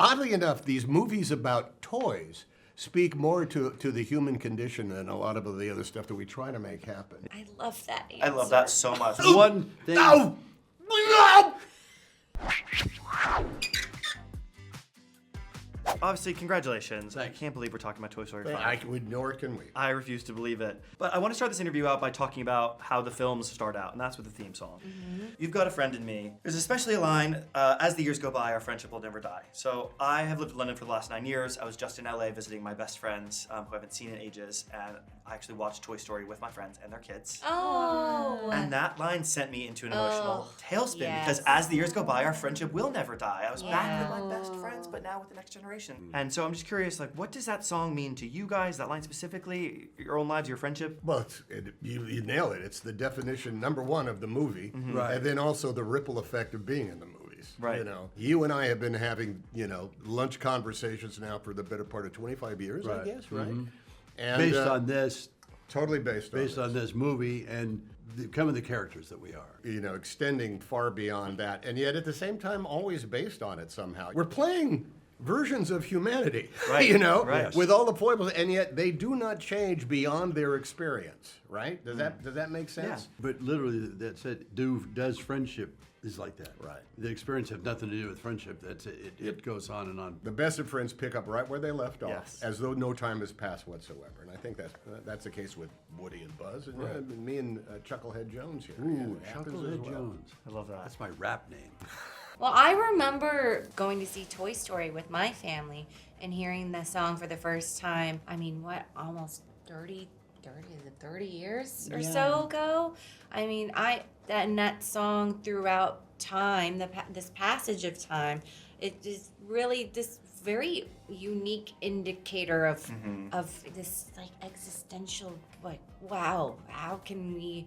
Oddly enough, these movies about toys speak more to the human condition than a lot of the other stuff that we try to make happen. I love that answer. I love that so much. One thing. No! No! Obviously, congratulations. I Thanks. can't believe we're talking about Toy Story 5. Nor can we. I refuse to believe it. But I want to start this interview out by talking about how the films start out, and that's with the theme song. You've Got a Friend in Me. There's especially a line, as the years go by, our friendship will never die. So I have lived in London for the last 9 years. I was just in LA visiting my best friends who I haven't seen in ages, and I actually watched Toy Story with my friends and their kids. Oh. And that line sent me into an emotional tailspin yes. because as the years go by, our friendship will never die. I was back with my best friends, but now with the next generation. And so I'm just curious, like, what does that song mean to you guys, that line specifically, your own lives, your friendship? Well, you nail it. It's the definition, number one, of the movie, Right. and then also the ripple effect of being in the movies. Right. You know, you and I have been having, lunch conversations now for the better part of 25 years, I Right. guess, right? And Based on this, totally based on this movie and becoming the characters that we are. Extending far beyond that, and yet at the same time always based on it somehow. We're playing versions of humanity, Right, right. with all the foibles, and yet they do not change beyond their experience, right? Does that make sense? But literally, that's it. Does friendship is like that. Right. The experience have nothing to do with friendship. That's it. It goes on and on. The best of friends pick up right where they left off, Yes. as though no time has passed whatsoever. And I think that's the case with Woody and Buzz, and me and Chucklehead Jones here. Ooh, It happens as Chucklehead well. Jones. I love that. That's my rap name. Well, I remember going to see Toy Story with my family and hearing the song for the first time. I mean, almost 30 years or so ago? I mean, that song throughout time, this passage of time, it is really this very unique indicator of this like existential, like, wow, how can we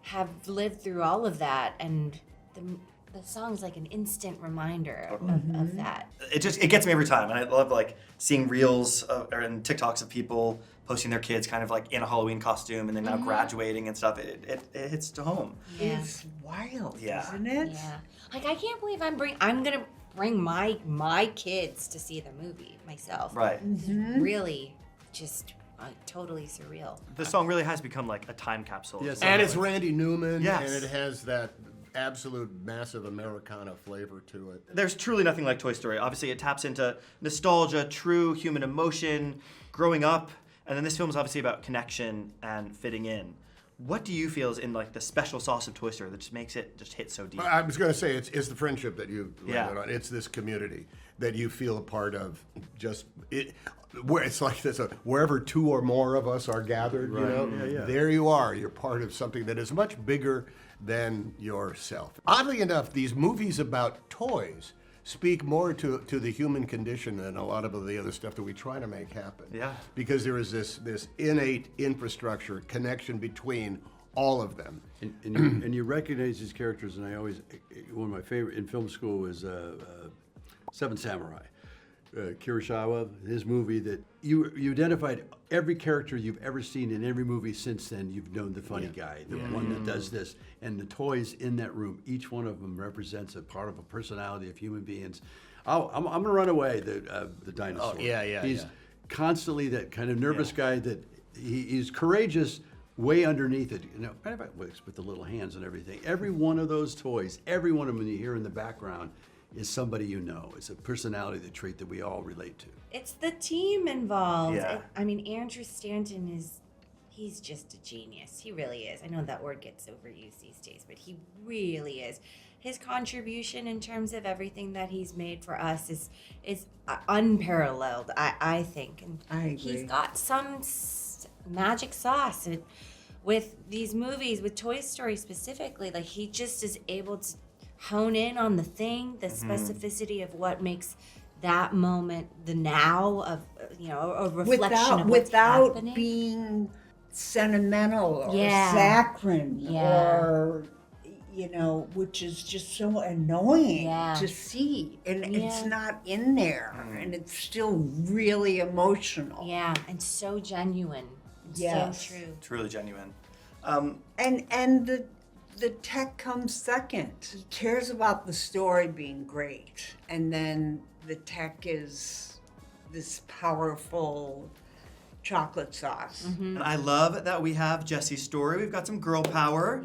have lived through all of that? And the song's like an instant reminder of that. It gets me every time, and I love like seeing reels and TikToks of people posting their kids kind of like in a Halloween costume and then now graduating and stuff. It hits to home. Yeah. It's wild, Yeah. isn't it? Yeah. Like, I can't believe I'm gonna bring my kids to see the movie myself. Right. Really just totally surreal. The song really has become like a time capsule. Yes. And it's Randy Newman, Yes. and it has that absolute massive Americana flavor to it. There's truly nothing like Toy Story. Obviously, it taps into nostalgia, true human emotion, growing up, and then this film is obviously about connection and fitting in. What do you feel is in like the special sauce of Toy Story that just makes it just hit so deep? I was going to say it's the friendship that you Yeah. landed on. It's this community that you feel a part of. Where it's like this, wherever two or more of us are gathered, there you are. You're part of something that is much bigger than yourself. Oddly enough, these movies about toys speak more to the human condition than a lot of the other stuff that we try to make happen. Yeah. Because there is this innate infrastructure connection between all of them. And you recognize these characters, and one of my favorite in film school was Seven Samurai. Kurosawa, his movie that you identified every character you've ever seen in every movie since then. You've known the funny guy, the one that does this, and the toys in that room. Each one of them represents a part of a personality of human beings. I'm gonna run away. The dinosaur. Oh, yeah. He's constantly that kind of nervous guy that he's courageous. Way underneath it, with the little hands and everything. Every one of those toys, every one of them you hear in the background, is somebody you know. It's a personality, the trait that we all relate to. It's the team involved. Yeah. I mean, Andrew Stanton he's just a genius. He really is. I know that word gets overused these days, but he really is. His contribution in terms of everything that he's made for us is unparalleled, I think. And I agree. He's got some magic sauce with these movies, with Toy Story specifically. Like, he just is able to hone in on the specificity of what makes that moment the now of a reflection of what's without happening. being sentimental or Yeah. saccharine Yeah. or which is just so annoying Yeah. to see, and it's Yeah. not in there, and it's still really emotional. Yeah, and so genuine. And Yes. so true. It's really genuine. And the tech comes second. He cares about the story being great, and then the tech is this powerful chocolate sauce. And I love that we have Jessie's story. We've got some girl power.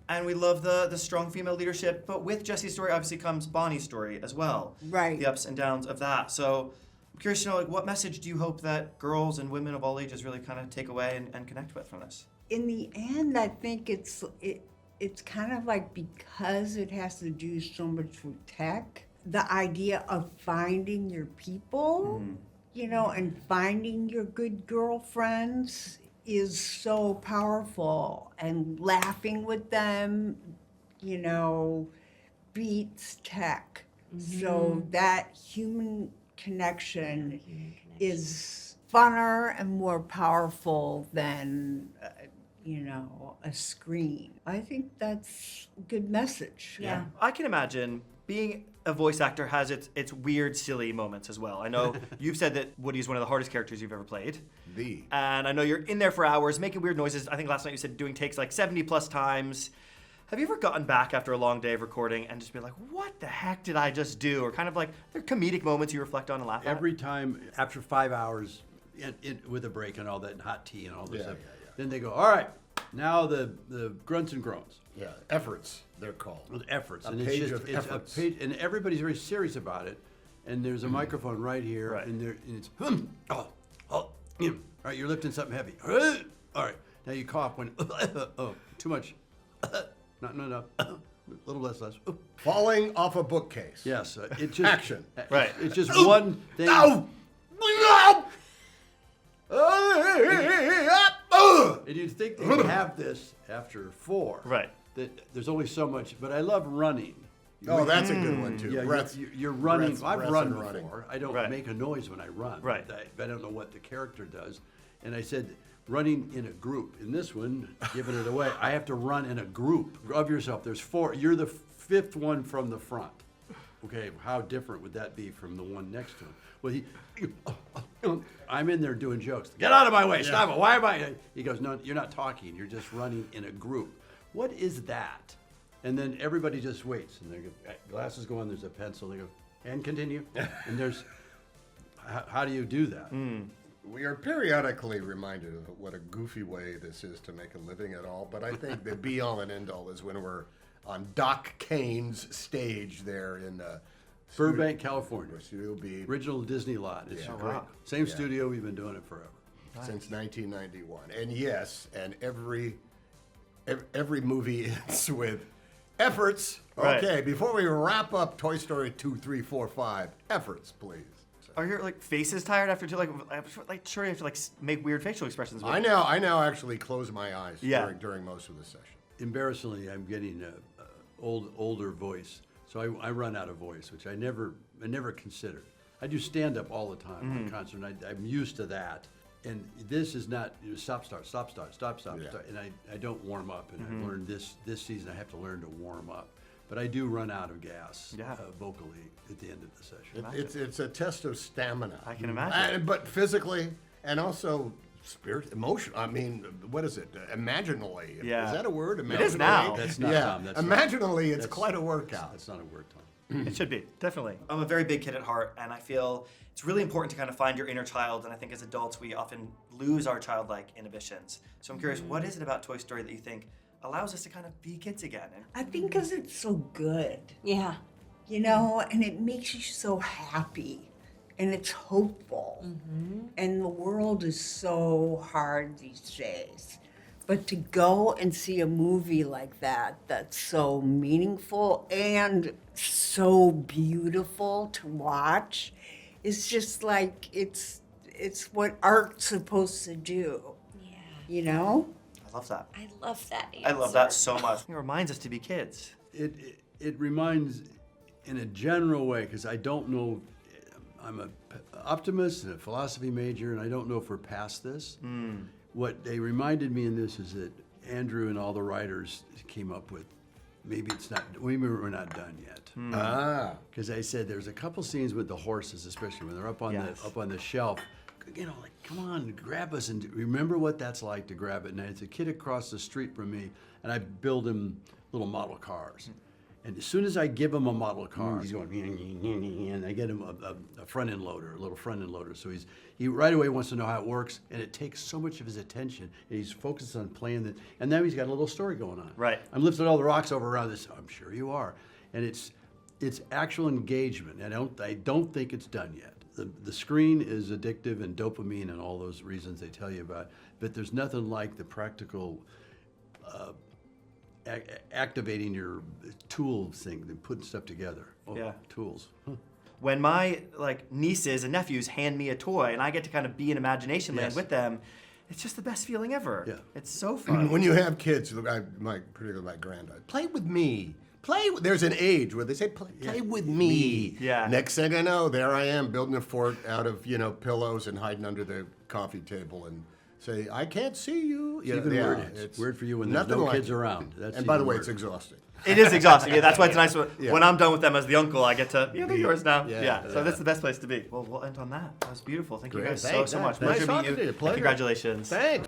And we love the strong female leadership. But with Jessie's story, obviously, comes Bonnie's story as well. Right. The ups and downs of that. So I'm curious to know, like, what message do you hope that girls and women of all ages really kind of take away and connect with from this? In the end, I think it's kind of like, because it has to do so much with tech, the idea of finding your people, you know, and finding your good girlfriends is so powerful, and laughing with them, you know, beats tech. So that human connection is funner and more powerful than, you know, a screen. I think that's a good message. Yeah. I can imagine being a voice actor has its weird, silly moments as well. I know you've said that Woody's one of the hardest characters you've ever played. And I know you're in there for hours, making weird noises. I think last night you said doing takes like 70 plus times. Have you ever gotten back after a long day of recording and just be like, what the heck did I just do? Or kind of like, there are comedic moments you reflect on and laugh at? Every time after 5 hours, with a break and all that, and hot tea and all this stuff, then they go, all right, now the grunts and groans. Yeah, efforts, they're called. With efforts. A And page it's just, of it's efforts. a page, and everybody's very serious about it. And there's a microphone right here, Right. and it's, all right, you're lifting something heavy. All right, now you cough when, oh, too much. Not enough. A little less. Falling off a bookcase. Yes, it just Action. Right. It's just one thing. No! And you'd think they'd have this after 4. Right. That there's only so much, but I love running. Oh, that's a good one, too. Yeah, Breath- you're running. breath- I've breath run and before. running. I don't Right. make a noise when I run. Right. I don't know what the character does. And I said, running in a group. In this one, giving it away, I have to run in a group of yourself. There's 4. You're the 5th one from the front. Okay, how different would that be from the one next to him? Well, I'm in there doing jokes. Get out of my way! Stop it! Why am I? He goes, no, you're not talking. You're just running in a group. What is that? And then everybody just waits, and they go, glasses go on. There's a pencil. They go, and continue. And there's, how do you do that? We are periodically reminded of what a goofy way this is to make a living at all, but I think the be-all and end-all is when we're on Doc Kane's stage there in Burbank, California. Studio B Original Disney lot. It's Yeah. great. Wow. Same studio. We've been doing it forever. since 1991. And yes, and every movie ends with efforts. Right. Okay, before we wrap up Toy Story 2, 3, 4, 5, efforts, please. Are your like faces tired after I'm sure you have to like make weird facial expressions. I now actually close my eyes Yeah. during most of the session. Embarrassingly, I'm getting a older voice, so I run out of voice, which I never considered. I do stand up all the time on concert, and I'm used to that. And this is not stop, start, Yeah. and I don't warm up. And I've learned this season I have to learn to warm up. But I do run out of gas vocally at the end of the session. It's a test of stamina. I can imagine. But physically and also spirit, emotion. I mean, what is it? Imaginally. Yeah. Is that a word? It is now. That's not, Yeah. Tom. That's Imaginally, it's that's- quite a workout. That's not a word, Tom. It should be, definitely. I'm a very big kid at heart, and I feel it's really important to kind of find your inner child, and I think as adults, we often lose our childlike inhibitions. So I'm curious, what is it about Toy Story that you think allows us to kind of be kids again? I think because it's so good, Yeah. you know, and it makes you so happy and it's hopeful. And the world is so hard these days. But to go and see a movie like that that's so meaningful and so beautiful to watch is just like it's what art's supposed to do. Yeah. You know? I love that. I love that answer. I love that so much. It reminds us to be kids. It reminds, in a general way, because I don't know, I'm an optimist and a philosophy major, and I don't know if we're past this. What they reminded me in this is that Andrew and all the writers came up with, maybe we're not done yet. Because I said there's a couple scenes with the horses, especially when they're up on the shelf. You know, like, come on, grab us and remember what that's like to grab it. And it's a kid across the street from me, and I build him little model cars. And as soon as I give him a model car, he's going, and I get him a front end loader, a little front end loader. So he right away wants to know how it works, and it takes so much of his attention. And he's focused on playing that, and now he's got a little story going on. Right. I'm lifting all the rocks over around this. I'm sure you are, and it's actual engagement. And I don't think it's done yet. The screen is addictive and dopamine and all those reasons they tell you about, but there's nothing like the practical. Activating your tool thing and putting stuff together. Oh, Yeah. Tools. Huh. When my nieces and nephews hand me a toy and I get to kind of be in imagination land Yes. with them, it's just the best feeling ever. Yeah. It's so fun. When you have kids, particularly my granddad, play with me. There's an age where they say, play with me. Yeah. Next thing I know, there I am building a fort out of pillows and hiding under the coffee table and say, I can't see you. It's even weird. It's weird for you when there's nothing no like kids it. around. That's And by the even way, weird. it's exhausting. It is exhausting. Yeah, that's why it's nice Yeah. when I'm done with them as the uncle, I get to, they're yours now. Yeah. So that's the best place to be. Well, we'll end on that. That was beautiful. Thank you Great. guys Thanks. so much. Nice Pleasure to meet talking you. to you. And Pleasure. congratulations. Thanks.